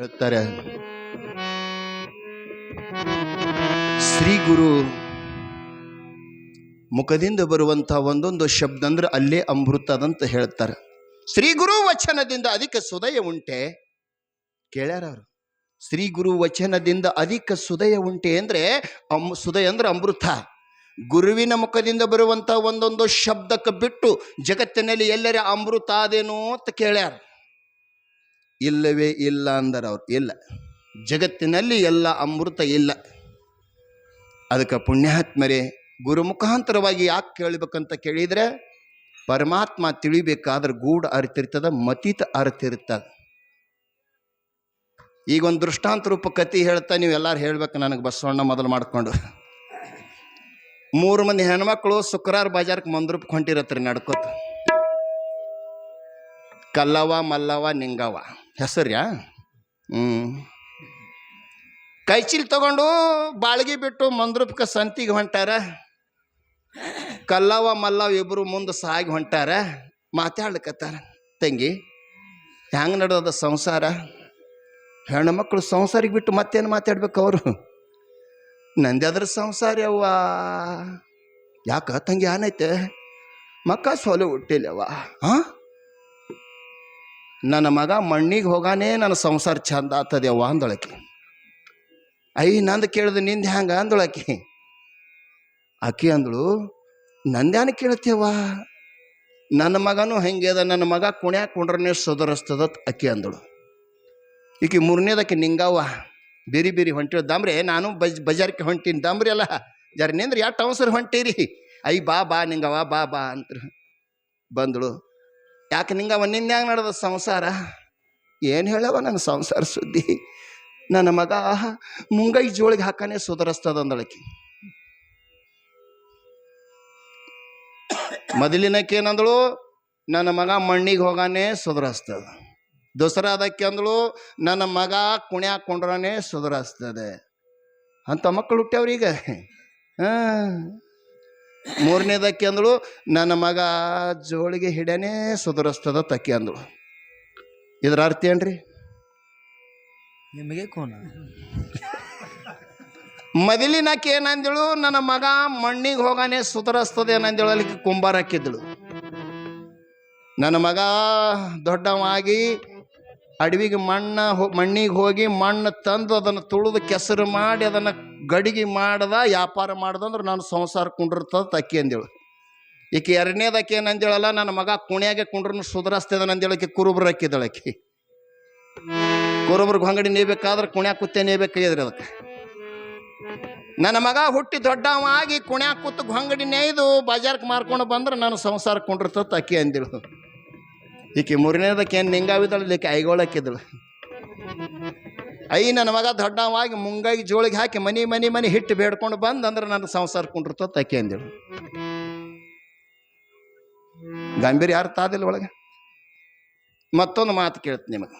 ಹೇಳ್ತಾರೆ. ಶ್ರೀ ಗುರು ಮುಖದಿಂದ ಬರುವಂಥ ಒಂದೊಂದು ಶಬ್ದ ಅಂದ್ರೆ ಅಲ್ಲೇ ಅಮೃತದಂತ ಹೇಳ್ತಾರೆ. ಶ್ರೀ ಗುರು ವಚನದಿಂದ ಅಧಿಕ ಸುದಯ ಉಂಟೆ ಕೇಳ್ಯಾರ ಅವರು. ಶ್ರೀ ಗುರು ವಚನದಿಂದ ಅಧಿಕ ಸುದಯ ಉಂಟೆ ಅಂದ್ರೆ ಸುದಯ ಅಂದ್ರೆ ಅಮೃತ. ಗುರುವಿನ ಮುಖದಿಂದ ಬರುವಂಥ ಒಂದೊಂದು ಶಬ್ದಕ್ಕೆ ಬಿಟ್ಟು ಜಗತ್ತಿನಲ್ಲಿ ಎಲ್ಲರ ಅಮೃತ ಅದೇನೋ ಅಂತ ಕೇಳ್ಯಾರ. ಇಲ್ಲವೇ ಇಲ್ಲ ಅಂದರೆ ಅವ್ರು ಇಲ್ಲ, ಜಗತ್ತಿನಲ್ಲಿ ಎಲ್ಲ ಅಮೃತ ಇಲ್ಲ. ಅದಕ್ಕೆ ಪುಣ್ಯಾತ್ಮರೇ ಗುರು ಮುಖಾಂತರವಾಗಿ ಯಾಕೆ ಕೇಳಬೇಕಂತ ಕೇಳಿದರೆ, ಪರಮಾತ್ಮ ತಿಳಿಬೇಕಾದ್ರೆ ಗೂಢ ಅರಿತಿರ್ತದ, ಮತೀತ ಅರಿತಿರ್ತದೆ. ಈಗ ಒಂದು ದೃಷ್ಟಾಂತ ರೂಪ ಕತಿ ಹೇಳ್ತಾ ನೀವು ಎಲ್ಲರೂ ಹೇಳ್ಬೇಕು. ನನಗೆ ಬಸವಣ್ಣ ಮೊದಲು ಮಾಡಿಕೊಂಡು 3 ಮಂದಿ ಹೆಣ್ಮಕ್ಳು ಶುಕ್ರವಾರ ಬಾಜಾರಕ್ಕೆ ಮಂದ್ರೂಪಕ್ಕೆ ಹೊಂಟಿರತ್ರಿ ನಡ್ಕೋತ. ಕಲ್ಲವ ಮಲ್ಲವ ನಿಂಗವ ಹೆಸರ್ಯಾ. ಕೈಚೀಲ್ ತಗೊಂಡು ಬಾಳ್ಗಿ ಬಿಟ್ಟು ಮಂದ್ರೂಪಕ್ಕೆ ಸಂತಿಗೆ ಹೊಂಟಾರ. ಕಲ್ಲವ ಮಲ್ಲವ ಇಬ್ಬರು ಮುಂದೆ ಸಾಗಿ ಹೊಂಟಾರ. ಮಾತಾಡ್ಲಿಕ್ಕತ್ತಾರ, ತಂಗಿ ಹೆಂಗೆ ನಡೆದ ಸಂಸಾರ? ಹೆಣ್ಮಕ್ಳು ಸಂಸಾರಿಗೆ ಬಿಟ್ಟು ಮತ್ತೇನು ಮಾತಾಡ್ಬೇಕು ಅವರು? ನಂದ್ಯಾದ್ರ ಸಂಸಾರ ಅವ್ವ? ಯಾಕ ತಂಗಿ ಏನೈತೆ? ಮಕ್ಕ ಸೋಲು ಹುಟ್ಟಿಲ್ಲವ್ವ. ನನ್ನ ಮಗ ಮಣ್ಣಿಗೆ ಹೋಗಾನೇ ನನ್ನ ಸಂಸಾರ ಚಂದ ಆತದ್ಯವ್ವ ಅಂದೊಳಕಿ. ನಂದು ಕೇಳಿದೆ ನಿಂದು ಹ್ಯಾಂಗ ಅಂದೊಳಕಿ. ಆಕಿ ಅಂದಳು, ನಂದ್ಯಾನ ಕೇಳ್ತೇವ, ನನ್ನ ಮಗನೂ ಹೆಂಗೆ ಅದ, ನನ್ನ ಮಗ ಕುಣ್ಯಾಕ ಕುಂಡ್ರನೇ ಸುಧಾರಿಸ್ತದ ಅಕ್ಕಿ ಅಂದಳು. ಈಕಿ 3ನೇದಕ್ಕೆ ನಿಂಗವ್ವ ಬೇರೆ ಬೇರೆ ಹೊಂಟಿರೋ ದಾಮ್ರೆ, ನಾನು ಬಜಾರ್ಗೆ ಹೊಂಟೀನಿ ದಾಮ್ರಿ ಅಲ್ಲ ಜರ ನಿಂದ್ರೆ ಎಷ್ಟು ಅವಸರ ಹೊಂಟೀರಿ? ಬಾ ಬಾ ನಿಂಗವ್ವ ಬಾ ಬಾ ಅಂತ ಬಂದಳು. ಯಾಕೆ ನಿಂಗವ್ವ ನಿಂದ ಹೆಂಗೆ ನಡೆದ ಸಂಸಾರ? ಏನು ಹೇಳವ ನನ್ನ ಸಂಸಾರ ಸುದ್ದಿ? ನನ್ನ ಮಗ ಮುಂಗೈ ಜೋಳಿಗೆ ಹಾಕಾನೆ ಸುಧಾರಿಸ್ತದ ಅಂದಳಕಿ. ಮೊದಲಿನಕ್ಕೆ ಏನಂದಳು, ನನ್ನ ಮಗ ಮಣ್ಣಿಗೆ ಹೋಗಾನೆ ಸುಧಾರಿಸ್ತದ. ದಸರಾದಕ್ಕೆ ಅಂದಳು, ನನ್ನ ಮಗ ಕುಣ್ಯಾಕ ಕೊಂಡ್ರನೇ ಸುಧಾರಿಸ್ತದೆ. ಅಂಥ ಮಕ್ಕಳು ಹುಟ್ಟ್ಯಾವ್ರೀಗ. 3ನೇದಕ್ಕೆ ಅಂದಳು, ನನ್ನ ಮಗ ಜೋಳಿಗೆ ಹಿಡನೇ ಸುಧಾರಿಸ್ತದ ತಕ್ಕಿ ಅಂದಳು. ಇದ್ರ ಅರ್ಥ ಏನ್ರಿ? ನಿಮಗೆ ಕೋನ. ಮೊದಲಿನಕ್ಕೆ ಏನಂದಳು, ನನ್ನ ಮಗ ಮಣ್ಣಿಗೆ ಹೋಗಾನೆ ಸುಧಾರಿಸ್ತದೆ ಏನಂದಳು. ಅಲ್ಲಿ ಕುಂಬಾರ ಹಾಕಿದ್ದಳು. ನನ್ನ ಮಗ ದೊಡ್ಡವಾಗಿ ಅಡವಿಗೆ ಮಣ್ಣಿಗೆ ಹೋಗಿ ಮಣ್ಣು ತಂದು ಅದನ್ನು ತುಳಿದು ಕೆಸರು ಮಾಡಿ ಅದನ್ನು ಗಡಿಗೆ ಮಾಡ್ದ ವ್ಯಾಪಾರ ಮಾಡ್ದಂದ್ರೆ ನಾನು ಸಂಸಾರ ಕುಂಡಿರ್ತದ ತಕ್ಕಿ ಅಂದೇಳು. ಈಕೆ 2ನೇದಕ್ಕೆ ಏನಂದೇಳಲ್ಲ, ನನ್ನ ಮಗ ಕುಣ್ಯಾಗೆ ಕುಂಡ್ರನ್ನು ಸುಧಾರಿಸ್ತದ ಅಂದೇಳಕ್ಕೆ ಕುರುಬ್ರು ಹಾಕಿದಳಕಿ. ಕುರುಬ್ರಿಗೆ ಹೊಂಗಡಿ ನೇಬೇಕಾದ್ರೆ ಕುಣ್ಯಾಕ ಕುತ್ತೆ ನೇಬೇಕಾಗಿದ್ರಿ. ಅದಕ್ಕೆ ನನ್ನ ಮಗ ಹುಟ್ಟಿ ದೊಡ್ಡವಾಗಿ ಕುಣ್ಯಾಕ ಕೂತು ಹೊಂಗಡಿ ನೇಯ್ದು ಬಾಜಾರ್ಗೆ ಮಾರ್ಕೊಂಡು ಬಂದ್ರೆ ನಾನು ಸಂಸಾರ ಕುಂಡಿರ್ತದ ತಕ್ಕಿ ಅಂದೇಳು. ಈಕೆ 3ನೇದಕ್ಕೆ ಏನು ನಿಂಗಾವಿದಳು, ಈಕೆ ಐಗೋಳಕ್ಕಿದ್ದಳು. ನನ್ನ ಮಗ ದೊಡ್ಡವಾಗಿ ಮುಂಗಾಯಿ ಜೋಳಿಗೆ ಹಾಕಿ ಮನಿ ಹಿಟ್ಟು ಬೇಡ್ಕೊಂಡು ಬಂದು ಅಂದ್ರೆ ನನ್ನ ಸಂಸಾರ ಕುಂಡಿರ್ತದ ತಕ್ಕಿ ಅಂದೇಳು. ಗಾಂಭೀರ್ಯ ಅರ್ಥ ಆದಿಲ್ಲ ಒಳಗೆ. ಮತ್ತೊಂದು ಮಾತು ಕೇಳ್ತೀನಿ ನಿಮಗೆ.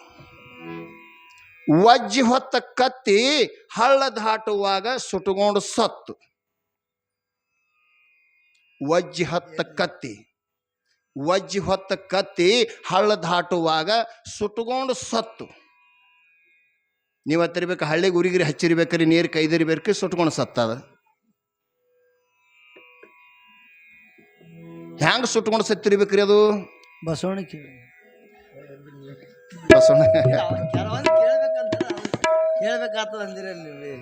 ವಜ್ಜಿ ಹೊತ್ತ ಕತ್ತಿ ಹಳ್ಳ ದಾಟುವಾಗ ಸುಟ್ಕೊಂಡು ಸತ್ತು. ವಜ್ಜಿ ಹೊತ್ತ ಕತ್ತಿ ಹಳ್ಳ ದಾಟುವಾಗ ಸುಟ್ಕೊಂಡು ಸತ್ತು. ನೀವು ಹತ್ತಿರ್ಬೇಕು, ಹಳ್ಳಿಗೆ ಉರಿಗಿರಿ ಹಚ್ಚಿರ್ಬೇಕ್ರಿ, ನೀರು ಕೈದಿರ್ಬೇಕ್ರಿ, ಸುಟ್ಕೊಂಡು ಸತ್ತದ. ಹ್ಯಾಂಗ ಸುಟ್ಕೊಂಡು ಸತ್ತಿರ್ಬೇಕ್ರಿ ಅದು? ಬಸವಣ್ಣ ಹೇಳ್ಬೇಕಾಗ್ತದ ಅಂದಿರಲ್ಲಿ.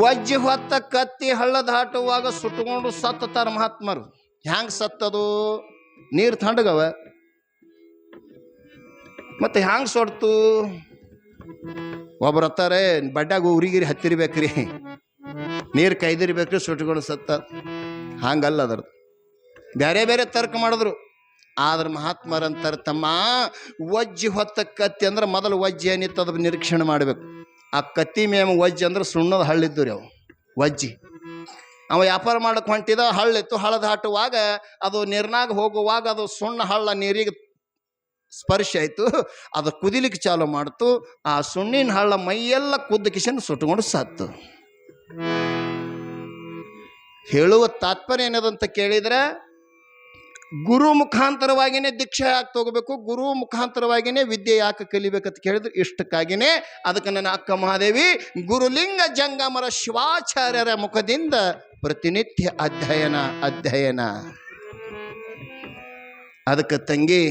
ವಜ್ಜಿ ಹೊತ್ತ ಕತ್ತಿ ಹಳ್ಳ ದಾಟುವಾಗ ಸುಟ್ಕೊಂಡು ಸತ್ತಾರ ಮಹಾತ್ಮರು. ಹ್ಯಾಂಗ ಸತ್ತದು? ನೀರು ತಣ್ಣಗವ, ಮತ್ತೆ ಹ್ಯಾಂಗ ಸೊಡ್ತು? ಒಬ್ರು ಹತ್ತಾರೆ ಬಡ್ಡ್ಯಾಗ ಉರಿಗಿರಿ ಹತ್ತಿರ್ಬೇಕ್ರಿ, ನೀರು ಕೈದಿರ್ಬೇಕ್ರಿ, ಸುಟ್ಕೊಂಡು ಸತ್ತ. ಹಂಗಲ್ಲ ಅದ್ರದ್ದು, ಬೇರೆ ಬೇರೆ ತರ್ಕ ಮಾಡಿದ್ರು. ಆದ್ರೆ ಮಹಾತ್ಮರಂತಾರೆ, ತಮ್ಮ ವಜ್ಜಿ ಹೊತ್ತ ಕತ್ತಿ ಅಂದ್ರೆ ಮೊದಲು ವಜ್ಜಿ ಏನಿತ್ತು ಅದು ನಿರೀಕ್ಷಣೆ ಮಾಡಬೇಕು. ಆ ಕತ್ತಿ ಮೇಮ ವಜ್ಜಿ ಅಂದ್ರೆ ಸುಣ್ಣದ ಹಳ್ಳಿದ್ದು ರೀ. ಅವು ವಜ್ಜಿ ಅವ ವ್ಯಾಪಾರ ಮಾಡಕ್ಕೆ ಹೊಂಟಿದ, ಹಳ್ಳಿತ್ತು. ಹಳ್ಳ ದಾಟುವಾಗ ಅದು ನೀರ್ನಾಗ ಹೋಗುವಾಗ ಅದು ಸುಣ್ಣ ಹಳ್ಳ ನೀರಿಗೆ ಸ್ಪರ್ಶ ಆಯಿತು, ಅದು ಕುದಿಲಿಕ್ಕೆ ಚಾಲು ಮಾಡ್ತು. ಆ ಸುಣ್ಣಿನ ಹಳ್ಳ ಮೈಯೆಲ್ಲ ಕುದ್ದು ಕಿಶನ್ ಸುಟ್ಕೊಂಡು ಸತ್ತು. ಹೇಳುವ ತಾತ್ಪರ್ಯ ಏನದಂತ ಕೇಳಿದ್ರೆ, ಗುರು ಮುಖಾಂತರವಾಗಿನೇ ದೀಕ್ಷೆ ಯಾಕೆ ತಗೋಬೇಕು, ಗುರು ಮುಖಾಂತರವಾಗಿನೇ ವಿದ್ಯೆ ಯಾಕೆ ಕಲಿಬೇಕಂತ ಕೇಳಿದ್ರು ಇಷ್ಟಕ್ಕಾಗಿನೇ. ಅದಕ್ಕೆ ನನ್ನ ಅಕ್ಕ ಮಹಾದೇವಿ ಗುರುಲಿಂಗ ಜಂಗಮರ ಶಿವಾಚಾರ್ಯರ ಮುಖದಿಂದ ಪ್ರತಿನಿತ್ಯ ಅಧ್ಯಯನ. ಅದಕ್ಕೆ ತಂಗಿ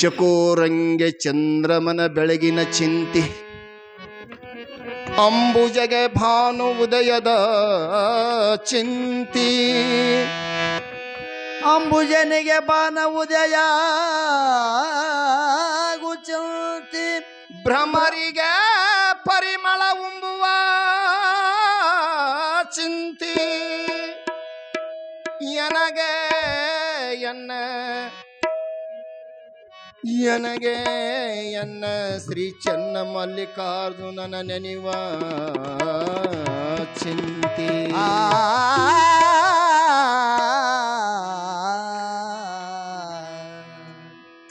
ಚಕೋರಂಗೆ ಚಂದ್ರಮನ ಬೆಳಗಿನ ಚಿಂತಿ, ಅಂಬುಜಗೆ ಭಾನು ಉದಯದ ಚಿಂತಿ, ಅಂಬುಜನಿಗೆ ಬಾನ ಉದಯ ಚಿಂತಿ, ಭ್ರಮರಿಗೆ ಪರಿಮಳ ಉಂಬುವ ಚಿಂತಿ, ಎನಗೆ ಎನ್ನ ಶ್ರೀ ಚೆನ್ನ ಮಲ್ಲಿಕಾರ್ಜುನನ ನೆನೆವ ಚಿಂತಿ.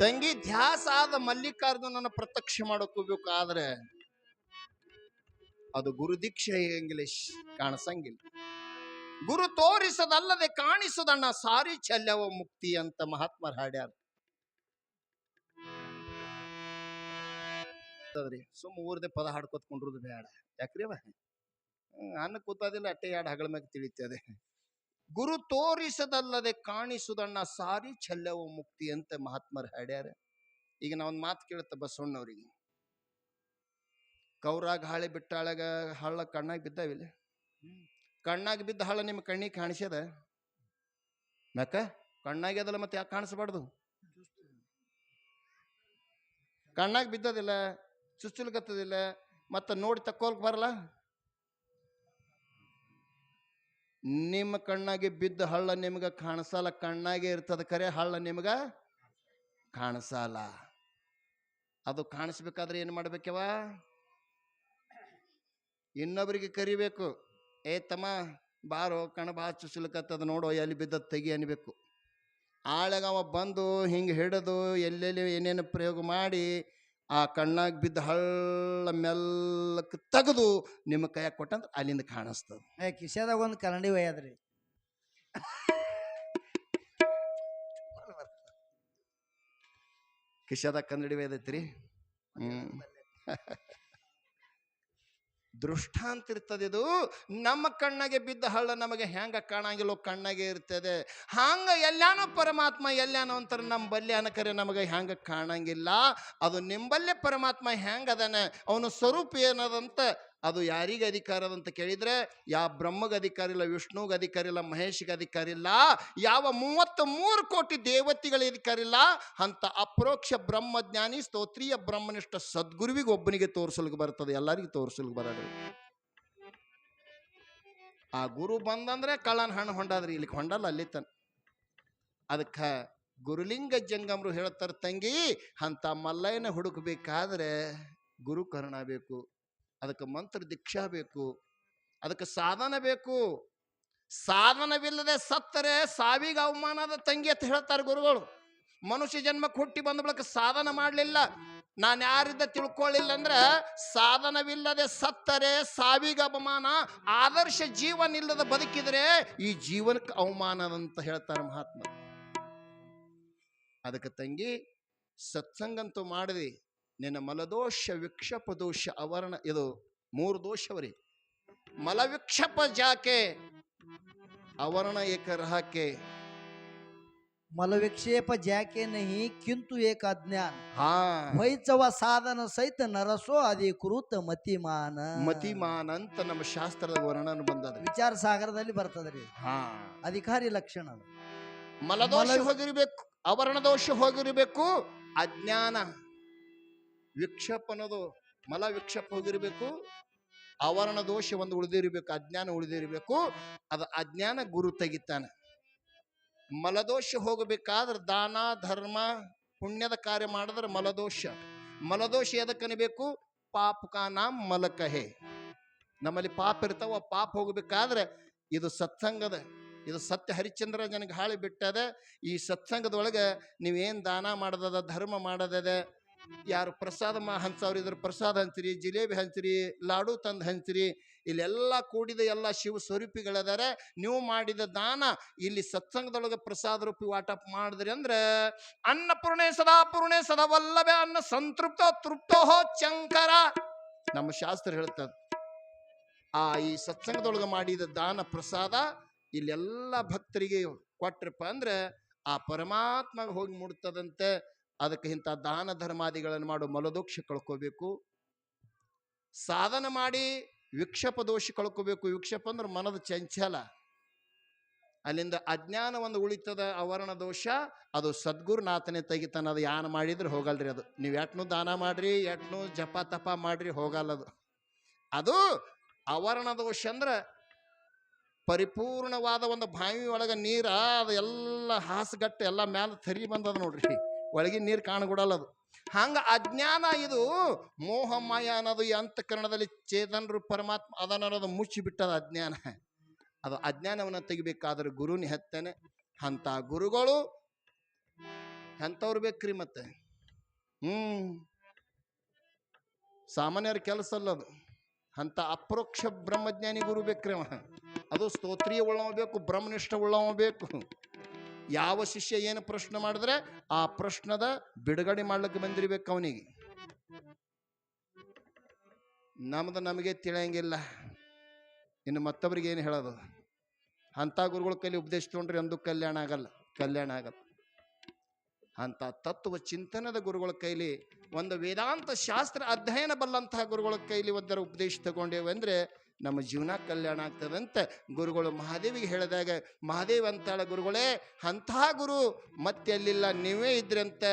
ತಂಗಿ ಧ್ಯಾಸ ಆದ ಮಲ್ಲಿಕಾರ್ಜುನನ ಪ್ರತ್ಯಕ್ಷ ಮಾಡೋಕೋಬೇಕಾದ್ರೆ ಅದು ಗುರು ದೀಕ್ಷೆ ಇಂಗ್ಲಿಷ್ ಕಾಣಿಸಂಗಿಲ್ಲ. ಗುರು ತೋರಿಸದಲ್ಲದೆ ಕಾಣಿಸದಣ್ಣ ಸಾರಿ ಚೆಲ್ಲವ ಮುಕ್ತಿ ಅಂತ ಮಹಾತ್ಮರು ಹಾಡ್ಯಾರ. ಸುಮ್ಮ ಊರ್ದೆ ಪದ ಹಾಡ್ಕೊತ್ಕೊಂಡ್ರದು ಬೇಡ. ಯಾಕ್ರಿ ಅನ್ನ ಕೂತದಿಲ್ಲ ಅಟ್ಟೆ ಎರಡು ಹಗಳ ಮ್ಯಾಗ ತಿಳಿತದೆ. ಗುರು ತೋರಿಸದಲ್ಲದೆ ಕಾಣಿಸುದಣ್ಣ ಸಾರಿ ಚೆಲ್ಲವ ಮುಕ್ತಿ ಅಂತ ಮಹಾತ್ಮರು ಹಾಡ್ಯಾರ. ಈಗ ನಾವೊಂದು ಮಾತು ಕೇಳುತ್ತ ಬಸವಣ್ಣವ್ರಿಗೆ, ಕೌರಾಗ ಹಾಳೆ ಬಿಟ್ಟಾಳಗ ಹಳ್ಳ ಕಣ್ಣಾಗ ಬಿದ್ದಾವಿಲ್ಲ, ಕಣ್ಣಾಗ ಬಿದ್ದ ಹಳ್ಳ ನಿಮ್ಮ ಕಣ್ಣಿಗೆ ಕಾಣಿಸ್ಯದ ಯಾಕ? ಕಣ್ಣಾಗ್ಯದಲ್ಲ ಮತ್ತೆ ಯಾಕೆ ಕಾಣಿಸ್ಬಾರ್ದು? ಕಣ್ಣಾಗ ಬಿದ್ದದಿಲ್ಲ, ಚುಚ್ಚುಲ್ಗತ್ತದಿಲ್ಲ, ಮತ್ತ ನೋಡಿ ತಕ್ಕೋಲ್ಕ್ ಬರಲ್ಲ. ನಿಮ್ಮ ಕಣ್ಣಾಗೆ ಬಿದ್ದ ಹಳ್ಳ ನಿಮ್ಗ ಕಾಣಿಸಲ್ಲ, ಕಣ್ಣಾಗೆ ಇರ್ತದ ಕರೆ ಹಳ್ಳ ನಿಮ್ಗ ಕಾಣಿಸಲ್ಲ. ಅದು ಕಾಣಿಸ್ಬೇಕಾದ್ರೆ ಏನ್ ಮಾಡ್ಬೇಕವ? ಇನ್ನೊಬ್ರಿಗೆ ಕರಿಬೇಕು, ಏ ತಮ್ಮ ಬಾರೋ ಕಣ ಬಾ ಚುಚ್ಚುಲ್ಕತ್ತದ ನೋಡೋ ಎಲ್ಲಿ ಬಿದ್ದದ ತೆಗಿ ಅನ್ಬೇಕು. ಆಳಗ ಅವ ಬಂದು ಹಿಂಗೆ ಹಿಡಿದು ಎಲ್ಲೆಲ್ಲಿ ಏನೇನು ಪ್ರಯೋಗ ಮಾಡಿ ಆ ಕಣ್ಣಾಗ ಬಿದ್ದ ಹಳ್ಳ ಮೆಲ್ಲಕ್ಕೆ ತೆಗೆದು ನಿಮ್ಮ ಕೈಯಾಗ ಕೊಟ್ಟಂದ್ರೆ ಅಲ್ಲಿಂದ ಕಾಣಿಸ್ತದ. ಕಿಶೆದಾಗ ಒಂದು ಕನ್ನಡಿ ಒಯ್ಯದ್ರಿ. ಕಿಶೆದಾಗ ಕನ್ನಡಿ ಒಯ್ದೈತ್ರಿ. ದೃಷ್ಟಾಂತ ಇರ್ತದೆ. ಇದು ನಮ್ಮ ಕಣ್ಣಾಗೆ ಬಿದ್ದ ಹಳ್ಳ ನಮಗೆ ಹೆಂಗ ಕಾಣಂಗಿಲ್ಲೋ ಕಣ್ಣಾಗೆ ಇರ್ತದೆ. ಹಂಗ ಎಲ್ಲಾನೋ ಪರಮಾತ್ಮ ಎಲ್ಲಾನೋ ಅಂತಾರೆ ನಮ್ಮ ಬಲ್ಲೆ ಅನಕರೆ ನಮಗೆ ಹೆಂಗ ಕಾಣಂಗಿಲ್ಲ. ಅದು ನಿಂಬಲ್ಲೇ ಪರಮಾತ್ಮ ಹೆಂಗ ಅದಾನ, ಅವನ ಸ್ವರೂಪ ಏನದಂತ ಅದು ಯಾರಿಗೆ ಅಧಿಕಾರ ಅದಂತ ಕೇಳಿದ್ರೆ ಯಾವ ಬ್ರಹ್ಮಗೆ ಅಧಿಕಾರ ಇಲ್ಲ, ವಿಷ್ಣುಗೆ ಅಧಿಕಾರ ಇಲ್ಲ, ಮಹೇಶ್ಗೆ ಅಧಿಕಾರ ಇಲ್ಲ, ಯಾವ 33 ಕೋಟಿ ದೇವತೆಗಳಿಗೆ ಅಧಿಕಾರ ಇಲ್ಲ. ಅಂತ ಅಪ್ರೋಕ್ಷ ಬ್ರಹ್ಮಜ್ಞಾನಿ ಸ್ತೋತ್ರೀಯ ಬ್ರಹ್ಮನಿಷ್ಠ ಸದ್ಗುರುವಿಗೆ ಒಬ್ಬನಿಗೆ ತೋರಿಸಲಿಕ್ಕೆ ಬರ್ತದೆ, ಎಲ್ಲರಿಗೂ ತೋರಿಸಲಿಕ್ಕೆ ಬರೋದು. ಆ ಗುರು ಬಂದಂದ್ರೆ ಕಳ್ಳನ ಹಣ್ಣು ಹೊಂಡಾದ್ರಿ, ಇಲ್ಲಿಗೆ ಹೊಂಡಲ್ಲ ಅಲ್ಲಿ ತನ. ಅದಕ್ಕೆ ಗುರುಲಿಂಗ ಜಂಗಮರು ಹೇಳ್ತಾರೆ, ತಂಗಿ ಅಂತ ಮಲ್ಲಯ್ಯನ ಹುಡುಕಬೇಕಾದ್ರೆ ಗುರು ಕರ್ಣ ಬೇಕು, ಅದಕ್ಕೆ ಮಂತ್ರ ದೀಕ್ಷಾ ಬೇಕು, ಅದಕ್ಕೆ ಸಾಧನ ಬೇಕು. ಸಾಧನವಿಲ್ಲದೆ ಸತ್ತರೆ ಸಾವಿಗೆ ಅವಮಾನದ ತಂಗಿ ಅಂತ ಹೇಳ್ತಾರೆ ಗುರುಗಳು. ಮನುಷ್ಯ ಜನ್ಮಕ್ಕೆ ಹುಟ್ಟಿ ಬಂದ ಬಳಿಕ ಸಾಧನ ಮಾಡಲಿಲ್ಲ, ನಾನು ಯಾರಿದ್ದ ತಿಳ್ಕೊಳ್ಳಿಲ್ಲ ಅಂದ್ರೆ ಸಾಧನವಿಲ್ಲದೆ ಸತ್ತರೆ ಸಾವಿಗೆ ಅವಮಾನ, ಆದರ್ಶ ಜೀವನ ಇಲ್ಲದ ಬದುಕಿದ್ರೆ ಈ ಜೀವನಕ್ಕೆ ಅವಮಾನ ಅಂತ ಹೇಳ್ತಾರೆ ಮಹಾತ್ಮ. ಅದಕ್ಕೆ ತಂಗಿ ಸತ್ಸಂಗಂತೂ ಮಾಡಿದೆ, ನಿನ್ನ ಮಲದೋಷ ವಿಕ್ಷೇಪ ದೋಷ ಅವರ್ಣ ಇದು 3 ದೋಷವರಿ. ಮಲವಿಕ್ಷೇಪ ಜಾಕೆ ಅವರ್ಣ ಏಕ ರಹಾಕೆ, ಮಲವಿಕ್ಷೇಪ ಜಾಕೆ ನಹಿ ಕಿಂತು ಏಕ ಅಜ್ಞಾನ, ಹಾ ವೈಚವ ಸಾಧನ ಸಹಿತ ನರಸೋ ಅಧಿಕೃತ ಮತಿಮಾನ. ಮತಿಮಾನ ಅಂತ ನಮ್ಮ ಶಾಸ್ತ್ರದ ವರ್ಣನ ಬಂದದ, ವಿಚಾರ ಸಾಗರದಲ್ಲಿ ಬರ್ತದ್ರಿ. ಹಾ ಅಧಿಕಾರಿ ಲಕ್ಷಣ. ಮಲದೋಷ ಹೋಗಿರ್ಬೇಕು, ಅವರ್ಣ ದೋಷ ಹೋಗಿರ್ಬೇಕು, ಅಜ್ಞಾನ ವಿಕ್ಷೇಪ ಅನ್ನೋದು ಮಲ ವಿಕ್ಷೇಪ ಹೋಗಿರ್ಬೇಕು, ಅವರ್ಣ ದೋಷ ಒಂದು ಉಳಿದಿರ್ಬೇಕು, ಅಜ್ಞಾನ ಉಳಿದಿರ್ಬೇಕು. ಅದು ಅಜ್ಞಾನ ಗುರು ತೆಗಿತಾನೆ. ಮಲದೋಷ ಹೋಗಬೇಕಾದ್ರೆ ದಾನ ಧರ್ಮ ಪುಣ್ಯದ ಕಾರ್ಯ ಮಾಡಿದ್ರೆ ಮಲದೋಷ. ಮಲದೋಷ ಎದಕ್ಕನಬೇಕು? ಪಾಪ ಕಾ ನಾಮ್ ಮಲಕಹೆ. ನಮ್ಮಲ್ಲಿ ಪಾಪ ಇರ್ತಾವ, ಪಾಪ ಹೋಗಬೇಕಾದ್ರೆ ಇದು ಸತ್ಸಂಗದ, ಇದು ಸತ್ಯ ಹರಿಶ್ಚಂದ್ರ ನನಗೆ ಹಾಳಿ ಬಿಟ್ಟದೆ. ಈ ಸತ್ಸಂಗದೊಳಗೆ ನೀವೇನು ದಾನ ಮಾಡದದ, ಧರ್ಮ ಮಾಡದದೆ, ಯಾರು ಪ್ರಸಾದ ಹಂಚವ್ರು ಇದ್ರ ಪ್ರಸಾದ ಹಂಚ್ರಿ, ಜಿಲೇಬಿ ಹಂಚ್ರಿ, ಲಾಡು ತಂದು ಹಂಚ್ರಿ. ಇಲ್ಲೆಲ್ಲ ಕೂಡಿದ ಎಲ್ಲ ಶಿವ ಸ್ವರೂಪಿಗಳದಾರೆ. ನೀವು ಮಾಡಿದ ದಾನ ಇಲ್ಲಿ ಸತ್ಸಂಗದೊಳಗೆ ಪ್ರಸಾದ ರೂಪಿ ವಾಟಪ್ ಮಾಡಿದ್ರಿ ಅಂದ್ರೆ ಅನ್ನಪೂರ್ಣೆ ಸದಾಪೂರ್ಣೆ ಸದಾವಲ್ಲಭೆ ಅನ್ನ ಸಂತೃಪ್ತ ತೃಪ್ತೋ ಚಂಕರ. ನಮ್ಮ ಶಾಸ್ತ್ರ ಹೇಳ್ತದ ಈ ಸತ್ಸಂಗದೊಳಗೆ ಮಾಡಿದ ದಾನ ಪ್ರಸಾದ ಇಲ್ಲೆಲ್ಲ ಭಕ್ತರಿಗೆ ಕೊಟ್ರಪ್ಪ ಅಂದ್ರೆ ಆ ಪರಮಾತ್ಮ ಹೋಗಿ ಮುಡ್ತದಂತೆ. ಅದಕ್ಕೆ ಇಂಥ ದಾನ ಧರ್ಮಾದಿಗಳನ್ನು ಮಾಡೋ ಮಲದೋಕ್ಷ ಕಳ್ಕೋಬೇಕು. ಸಾಧನ ಮಾಡಿ ವಿಕ್ಷೇಪ ದೋಷ ಕಳ್ಕೋಬೇಕು. ವಿಕ್ಷೇಪ ಅಂದ್ರೆ ಮನದ ಚಂಚಲ, ಅಲ್ಲಿಂದ ಅಜ್ಞಾನ ಒಂದು ಉಳಿತದ. ಅವರ್ಣ ದೋಷ ಅದು ಸದ್ಗುರುನಾಥನೇ ತೆಗಿತಾನ. ಅದು ಯಾನ್ ಮಾಡಿದ್ರೆ ಹೋಗಲ್ರಿ. ಅದು ನೀವು ಎಟ್ನು ದಾನ ಮಾಡ್ರಿ, ಎಟ್ನು ಜಪ ತಪ ಮಾಡ್ರಿ, ಹೋಗಲ್ಲದು. ಅದು ಅವರ್ಣ ದೋಷ ಅಂದ್ರೆ ಪರಿಪೂರ್ಣವಾದ ಒಂದು ಬಾವಿ ಒಳಗೆ ನೀರ ಅದು ಎಲ್ಲ ಹಾಸಗಟ್ಟು ಎಲ್ಲ ಮ್ಯಾಲ ತರಿ ಬಂದದ ನೋಡ್ರಿ, ಒಳಗಿನ ನೀರು ಕಾಣಗೊಡಲ್ಲದು. ಹಂಗ ಅಜ್ಞಾನ ಇದು ಮೋಹಮಯ ಅನ್ನೋದು ಈ ಅಂತಃಕರಣದಲ್ಲಿ ಚೇತನರು ಪರಮಾತ್ಮ ಅದನ್ನೋದು ಮುಚ್ಚಿಬಿಟ್ಟದ ಅಜ್ಞಾನ. ಅದು ಅಜ್ಞಾನವನ್ನು ತೆಗಿಬೇಕಾದ್ರೆ ಗುರುನಿ ಹತ್ತನೆ. ಅಂತ ಗುರುಗಳು ಎಂಥವ್ರು ಬೇಕ್ರಿ ಮತ್ತೆ. ಸಾಮಾನ್ಯರ ಕೆಲಸ ಅಲ್ಲದು. ಅಂತ ಅಪರೋಕ್ಷ ಬ್ರಹ್ಮಜ್ಞಾನಿ ಗುರು ಬೇಕ್ರಿ ಅವ. ಅದು ಸ್ತೋತ್ರೀಯ ಉಳ್ಳವ ಬೇಕು, ಬ್ರಹ್ಮನಿಷ್ಠ ಉಳ್ಳವ ಬೇಕು. ಯಾವ ಶಿಷ್ಯ ಏನು ಪ್ರಶ್ನೆ ಮಾಡಿದ್ರೆ ಆ ಪ್ರಶ್ನದ ಬಿಡುಗಡೆ ಮಾಡ್ಲಿಕ್ಕೆ ಬಂದಿರ್ಬೇಕು ಅವನಿಗೆ. ನಮಗೆ ತಿಳಿಯಂಗಿಲ್ಲ, ಇನ್ನು ಮತ್ತೊಬ್ಬರಿಗೆ ಏನು ಹೇಳೋದು. ಅಂಥ ಗುರುಗಳ ಕೈಲಿ ಉಪದೇಶ ತೊಗೊಂಡ್ರೆ ಅಂದು ಕಲ್ಯಾಣ ಆಗಲ್ಲ. ಅಂತ ತತ್ವ ಚಿಂತನದ ಗುರುಗಳ ಕೈಲಿ, ಒಂದು ವೇದಾಂತ ಶಾಸ್ತ್ರ ಅಧ್ಯಯನ ಬಲ್ಲಂತಹ ಗುರುಗಳ ಕೈಲಿ ಒಂದರ ಉಪದೇಶ ತಗೊಂಡೇವೆ ಅಂದರೆ ನಮ್ಮ ಜೀವನ ಕಲ್ಯಾಣ ಆಗ್ತದಂತೆ. ಗುರುಗಳು ಮಹಾದೇವಿಗೆ ಹೇಳಿದಾಗ ಮಹಾದೇವ್ ಅಂತಾಳ, ಗುರುಗಳೇ ಅಂತಹ ಗುರು ಮತ್ತೆ ಅಲ್ಲಿಲ್ಲ, ನೀವೇ ಇದ್ರಂತೆ.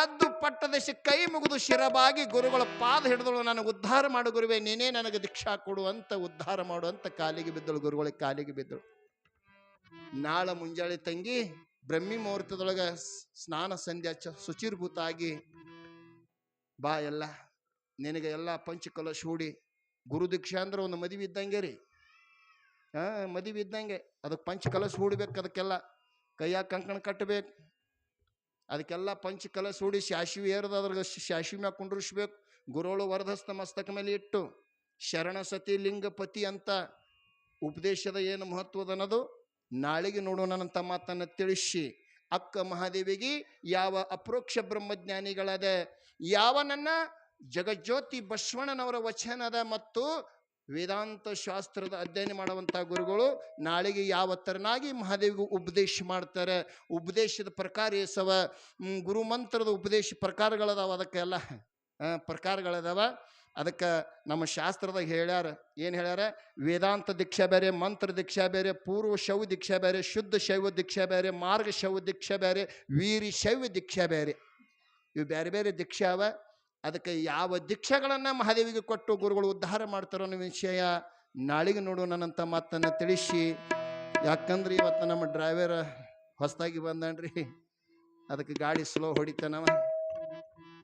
ಎದ್ದು ಪಟ್ಟದಶ ಕೈ ಮುಗಿದು ಶಿರಬಾಗಿ ಗುರುಗಳ ಪಾದ ಹಿಡಿದಳು, ನನಗೆ ಉದ್ಧಾರ ಮಾಡು ಗುರುವೇ, ನೀನೇ ನನಗೆ ದೀಕ್ಷಾ ಕೊಡು ಅಂತ ಉದ್ಧಾರ ಮಾಡು ಅಂತ ಕಾಲಿಗೆ ಬಿದ್ದಳು. ಗುರುಗಳಿಗೆ ಕಾಲಿಗೆ ಬಿದ್ದಳು. ನಾಳೆ ಮುಂಜಾನೆ ತಂಗಿ ಬ್ರಹ್ಮಿ ಮುಹೂರ್ತದೊಳಗೆ ಸ್ನಾನ ಸಂಧ್ಯಾ ಶುಚಿರ್ಭೂತ ಆಗಿ ಬಾ, ಎಲ್ಲ ನಿನಗೆ ಎಲ್ಲ ಪಂಚಕಲಶ ಹೂಡಿ. ಗುರು ದೀಕ್ಷಾ ಅಂದ್ರೆ ಒಂದು ಮದುವೆ ಇದ್ದಂಗೆ ರೀ. ಮದುವೆ ಇದ್ದಂಗೆ. ಅದಕ್ಕೆ ಪಂಚಕಲಶ ಹೂಡ್ಬೇಕು. ಅದಕ್ಕೆಲ್ಲ ಕೈಯಾಗ ಕಂಕಣ ಕಟ್ಟಬೇಕು. ಅದಕ್ಕೆಲ್ಲ ಪಂಚಕಲಶ ಹೂಡಿ ಶಾಶ್ವಿ ಏರ್ದು ಅದ್ರಾಗ ಶಾಶ್ವಿ ಮ್ಯಾಗ ಕುಂಡ್ರಿಸ್ಬೇಕು. ಗುರುಗಳು ವರದಸ್ತ ಮಸ್ತಕ ಮೇಲೆ ಇಟ್ಟು ಶರಣ ಸತಿ ಲಿಂಗಪತಿ ಅಂತ ಉಪದೇಶದ ಏನು ಮಹತ್ವದ ಅನ್ನೋದು ನಾಳೆಗೆ ನೋಡೋಣಂತ ಮಾತನ್ನು ತಿಳಿಸಿ, ಅಕ್ಕ ಮಹಾದೇವಿಗೆ ಯಾವ ಅಪರೋಕ್ಷ ಬ್ರಹ್ಮಜ್ಞಾನಿಗಳದ, ಯಾವ ನನ್ನ ಜಗಜ್ಯೋತಿ ಬಸವಣ್ಣನವರ ವಚನದ ಮತ್ತು ವೇದಾಂತ ಶಾಸ್ತ್ರದ ಅಧ್ಯಯನ ಮಾಡುವಂಥ ಗುರುಗಳು ನಾಳೆಗೆ ಯಾವ ಥರನಾಗಿ ಮಹಾದೇವಿಗೂ ಉಪದೇಶ ಮಾಡ್ತಾರೆ. ಉಪದೇಶದ ಪ್ರಕಾರ ಎಸವ ಗುರು ಮಂತ್ರದ ಉಪದೇಶ ಪ್ರಕಾರಗಳದಾವ. ಅದಕ್ಕೆಲ್ಲ ಪ್ರಕಾರಗಳದಾವ. ಅದಕ್ಕೆ ನಮ್ಮ ಶಾಸ್ತ್ರದಾಗ ಹೇಳ್ಯಾರ, ಏನು ಹೇಳ್ಯಾರ, ವೇದಾಂತ ದೀಕ್ಷಾ ಬೇರೆ, ಮಂತ್ರ ದೀಕ್ಷಾ ಬೇರೆ, ಪೂರ್ವ ಶೈವ ದೀಕ್ಷಾ ಬೇರೆ, ಶುದ್ಧ ಶೈವ ದೀಕ್ಷಾ ಬೇರೆ, ಮಾರ್ಗ ಶೈವ ದೀಕ್ಷಾ ಬೇರೆ, ವೀರಿ ಶೈವ ದೀಕ್ಷಾ ಬೇರೆ. ಇವು ಬೇರೆ ಬೇರೆ ದೀಕ್ಷಾ ಅವ. ಅದಕ್ಕೆ ಯಾವ ದೀಕ್ಷೆಗಳನ್ನು ಮಹಾದೇವಿಗೆ ಕೊಟ್ಟು ಗುರುಗಳು ಉದ್ಧಾರ ಮಾಡ್ತಾರೋ ಅನ್ನೋ ವಿಷಯ ನಾಳೆಗೆ ನೋಡೋಣಂತ ಮಾತನ್ನು ತಿಳಿಸಿ. ಯಾಕಂದ್ರೆ ಇವತ್ತು ನಮ್ಮ ಡ್ರೈವರ್ ಹೊಸದಾಗಿ ಬಂದನ್ರಿ, ಅದಕ್ಕೆ ಗಾಡಿ ಸ್ಲೋ ಹೊಡಿತಾನವ.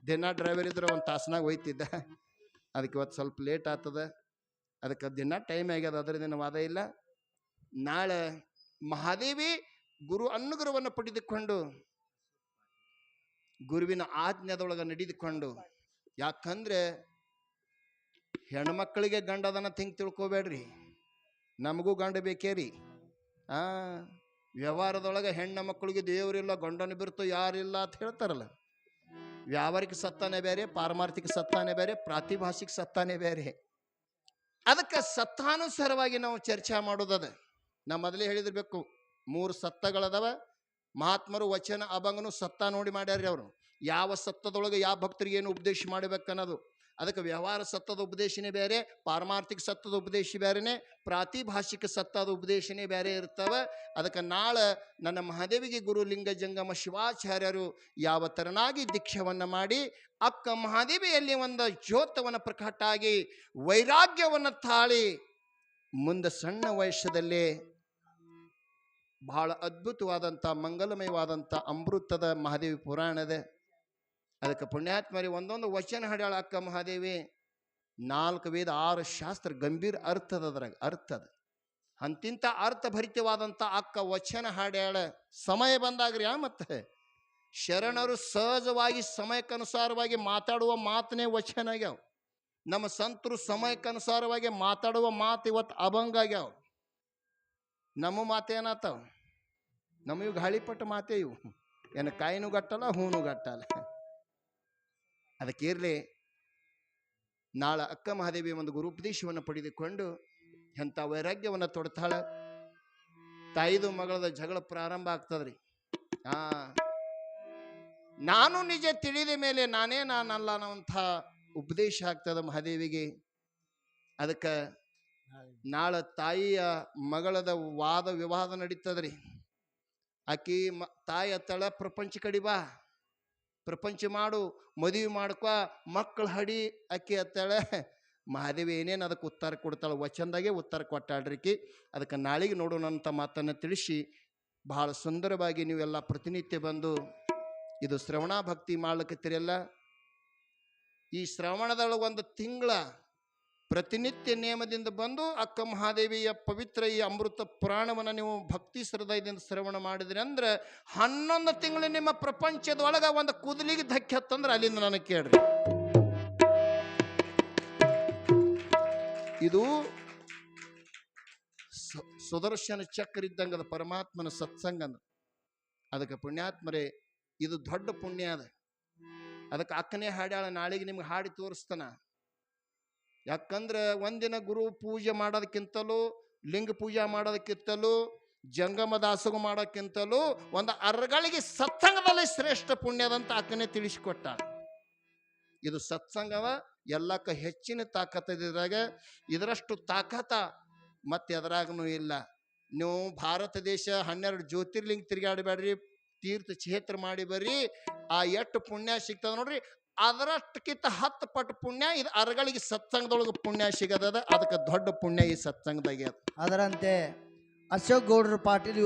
ದಿನ ಡ್ರೈವರ್ ಇದ್ರೆ ಒಂದು ತಾಸನಾಗ ಹೋಯ್ತಿದ್ದ. ಅದಕ್ಕೆ ಇವತ್ತು ಸ್ವಲ್ಪ ಲೇಟ್ ಆಗ್ತದೆ. ಅದಕ್ಕೆ ದಿನ ಟೈಮ್ ಆಗ್ಯದ, ಅದರ ದಿನ ವಾದ ಇಲ್ಲ. ನಾಳೆ ಮಹಾದೇವಿ ಗುರು ಅನುಗ್ರಹವನ್ನು ಪಡೆದುಕೊಂಡು ಗುರುವಿನ ಆಜ್ಞೆದೊಳಗೆ ನಡೆದುಕೊಂಡು, ಯಾಕಂದ್ರೆ ಹೆಣ್ಮಕ್ಳಿಗೆ ಗಂಡದನ್ನ ತಿಳ್ಕೊಬೇಡ್ರಿ, ನಮಗೂ ಗಂಡ ಬೇಕೇ ರೀ. ವ್ಯವಹಾರದೊಳಗೆ ಹೆಣ್ಣು ಮಕ್ಕಳಿಗೆ ದೇವರಿಲ್ಲ, ಗಂಡನ ಬಿರ್ತು ಯಾರಿಲ್ಲ ಅಂತ ಹೇಳ್ತಾರಲ್ಲ. ವ್ಯಾವಹಾರಿಕ ಸತ್ತಾನೆ ಬೇರೆ, ಪಾರಮಾರ್ಥಿಕ ಸತ್ತಾನೆ ಬೇರೆ, ಪ್ರಾತಿಭಾಷಿಕ ಸತ್ತಾನೆ ಬೇರೆ. ಅದಕ್ಕೆ ಸತ್ತಾನುಸಾರವಾಗಿ ನಾವು ಚರ್ಚೆ ಮಾಡೋದದ. ನಾ ಮೊದಲೇ ಹೇಳಿದಿರ್ಬೇಕು, 3 ಸತ್ತಗಳದವ. ಮಹಾತ್ಮರು ವಚನ ಅಭಂಗನು ಸತ್ತ ನೋಡಿ ಮಾಡ್ಯಾರ್ರಿ. ಅವರು ಯಾವ ಸತ್ತದೊಳಗೆ ಯಾವ ಭಕ್ತರಿಗೆ ಏನು ಉಪದೇಶ ಮಾಡಬೇಕನ್ನೋದು. ಅದಕ್ಕೆ ವ್ಯವಹಾರ ಸತ್ತದ ಉಪದೇಶನೇ ಬೇರೆ, ಪಾರಮಾರ್ಥಿಕ ಸತ್ತದ ಉಪದೇಶ ಬೇರೆನೆ, ಪ್ರಾತಿಭಾಷಿಕ ಸತ್ತದ ಉಪದೇಶನೇ ಬೇರೆ ಇರ್ತವೆ. ಅದಕ್ಕೆ ನಾಳೆ ನನ್ನ ಮಹಾದೇವಿಗೆ ಗುರು ಲಿಂಗ ಜಂಗಮ ಶಿವಾಚಾರ್ಯರು ಯಾವ ಥರನಾಗಿ ದೀಕ್ಷೆಯನ್ನು ಮಾಡಿ ಅಕ್ಕ ಮಹಾದೇವಿಯಲ್ಲಿ ಒಂದು ಜ್ಯೋತವನ್ನು ಪ್ರಕಟ ಆಗಿ ವೈರಾಗ್ಯವನ್ನು ತಾಳಿ ಮುಂದೆ ಸಣ್ಣ ವಯಸ್ಸದಲ್ಲಿ ಬಹಳ ಅದ್ಭುತವಾದಂಥ ಮಂಗಲಮಯವಾದಂಥ ಅಮೃತದ ಮಹಾದೇವಿ ಪುರಾಣದ. ಅದಕ್ಕೆ ಪುಣ್ಯಾತ್ಮರಿ ಒಂದೊಂದು ವಚನ ಹಾಡ್ಯಾಳ ಅಕ್ಕ ಮಹಾದೇವಿ. 4 ವೇದ 6 ಶಾಸ್ತ್ರ ಗಂಭೀರ ಅರ್ಥದ, ಅದ್ರಾಗ ಅರ್ಥದ ಅಂತಿಂಥ ಅರ್ಥಭರಿತವಾದಂಥ ಅಕ್ಕ ವಚನ ಹಾಡ್ಯಾಳ. ಸಮಯ ಬಂದಾಗ್ರಿ ಮತ್ತೆ ಶರಣರು ಸಹಜವಾಗಿ ಸಮಯಕ್ಕನುಸಾರವಾಗಿ ಮಾತಾಡುವ ಮಾತನೇ ವಚನ ಆಗ್ಯಾವ. ನಮ್ಮ ಸಂತರು ಸಮಯಕ್ಕನುಸಾರವಾಗಿ ಮಾತಾಡುವ ಮಾತು ಇವತ್ತು ಅಭಂಗ ಆಗ್ಯಾವ. ನಮ್ಮ ಮಾತೇನಾತಾವ, ನಮ್ಮ ಇವು ಗಾಳಿಪಟ್ಟ ಮಾತೇ ಇವು. ಏನು ಕಾಯಿನೂ ಗಟ್ಟಲ್ಲ, ಹೂನು ಗಟ್ಟಲ್ಲ. ಅದಕ್ಕಿರಲಿ, ನಾಳೆ ಅಕ್ಕ ಮಹಾದೇವಿ ಒಂದು ಗುರುಪದೇಶವನ್ನು ಪಡೆದುಕೊಂಡು ಎಂಥ ವೈರಾಗ್ಯವನ್ನು ತೊಡ್ತಾಳ. ತಾಯಿದು ಮಗಳದ ಜಗಳ ಪ್ರಾರಂಭ ಆಗ್ತದ್ರಿ. ನಾನು ನಿಜ ತಿಳಿದ ಮೇಲೆ ನಾನಲ್ಲ ಅನ್ನೋಂಥ ಉಪದೇಶ ಆಗ್ತದ ಮಹಾದೇವಿಗೆ. ಅದಕ್ಕೆ ನಾಳೆ ತಾಯಿಯ ಮಗಳದ ವಾದ ವಿವಾದ ನಡೀತದ್ರಿ. ಆಕಿ ತಾಯಿ ಅತ್ತಳ, ಪ್ರಪಂಚ ಕಡಿ ಬಾ, ಪ್ರಪಂಚ ಮಾಡು, ಮದುವೆ ಮಾಡ್ಕೊ, ಮಕ್ಕಳು ಹಡಿ. ಅಕ್ಕಿ ಅತ್ತಳ, ಮಹಾದೇವಿ ಏನೇನು ಅದಕ್ಕೆ ಉತ್ತರ ಕೊಡ್ತಾಳೆ, ವಚನದಾಗೆ ಉತ್ತರ ಕೊಟ್ಟಾಳ್ರಿಕಿ. ಅದಕ್ಕೆ ನಾಳೆಗೆ ನೋಡೋಣಂಥ ಮಾತನ್ನು ತಿಳಿಸಿ ಬಹಳ ಸುಂದರವಾಗಿ ನೀವೆಲ್ಲ ಪ್ರತಿನಿತ್ಯ ಬಂದು ಇದು ಶ್ರವಣ ಭಕ್ತಿ ಮಾಡ್ಲಿಕ್ಕತ್ತೀರಲ್ಲ. ಈ ಶ್ರವಣದೊಳಗೆ ಒಂದು ತಿಂಗಳ ಪ್ರತಿನಿತ್ಯ ನೇಮದಿಂದ ಬಂದು ಅಕ್ಕ ಮಹಾದೇವಿಯ ಪವಿತ್ರ ಈ ಅಮೃತ ಪುರಾಣವನ್ನು ನೀವು ಭಕ್ತಿ ಶ್ರದ್ಧೆಯಿಂದ ಶ್ರವಣ ಮಾಡಿದ್ರಿ ಅಂದ್ರೆ 11 ತಿಂಗಳು ನಿಮ್ಮ ಪ್ರಪಂಚದೊಳಗೆ ಒಂದು ಕೂದಲಿಗೆ ಧಕ್ಕೆ ಹತ್ತಂದ್ರೆ ಅಲ್ಲಿಂದ ನನಗೆ ಕೇಳ್ರಿ. ಇದು ಸುದರ್ಶನ ಚಕ್ರ ಇದ್ದಂಗದ ಪರಮಾತ್ಮನ ಸತ್ಸಂಗ ಅಂದ್ರೆ. ಅದಕ್ಕೆ ಪುಣ್ಯಾತ್ಮರೇ, ಇದು ದೊಡ್ಡ ಪುಣ್ಯ ಅದ. ಅದಕ್ಕೆ ಅಕ್ಕನೇ ಹಾಡ್ಯಾಳ, ನಾಳೆಗೆ ನಿಮ್ಗೆ ಹಾಡಿ ತೋರಿಸ್ತಾನ. ಯಾಕಂದ್ರೆ ಒಂದಿನ ಗುರು ಪೂಜೆ ಮಾಡೋದಕ್ಕಿಂತಲೂ, ಲಿಂಗ ಪೂಜೆ ಮಾಡೋದಕ್ಕಿಂತಲೂ, ಜಂಗಮ ದಾಸಗ ಮಾಡೋಕ್ಕಿಂತಲೂ ಒಂದು ಅರ್ಗಳಿಗೆ ಸತ್ಸಂಗದಲ್ಲಿ ಶ್ರೇಷ್ಠ ಪುಣ್ಯದಂತ ಅಕ್ಕನೇ ತಿಳಿಸಿಕೊಟ್ಟಾಳ. ಇದು ಸತ್ಸಂಗವ ಎಲ್ಲಕ್ಕ ಹೆಚ್ಚಿನ ತಾಕತ್ತಿದ್ರಾಗ. ಇದರಷ್ಟು ತಾಕತ್ತ ಮತ್ತೆ ಎದರಾಗನೂ ಇಲ್ಲ. ನೀವು ಭಾರತ ದೇಶ 12 ಜ್ಯೋತಿರ್ಲಿಂಗ ತಿರುಗಾಡಬೇಡ್ರಿ, ತೀರ್ಥ ಕ್ಷೇತ್ರ ಮಾಡಿ ಬರ್ರಿ, ಆ ಎಷ್ಟು ಪುಣ್ಯ ಸಿಗ್ತದ ನೋಡ್ರಿ. ಅದರಷ್ಟಕ್ಕಿಂತ 10 ಪಟ್ಟು ಪುಣ್ಯ ಇದು ಅರಗಳಿಗೆ ಸತ್ಸಂಗದೊಳಗೆ ಪುಣ್ಯ ಸಿಗದ. ಅದಕ್ಕೆ ದೊಡ್ಡ ಪುಣ್ಯ ಈ ಸತ್ಸಂಗದಾಗ. ಅದರಂತೆ ಅಶೋಕ್ ಗೌಡ್ರ ಪಾಟೀಲ್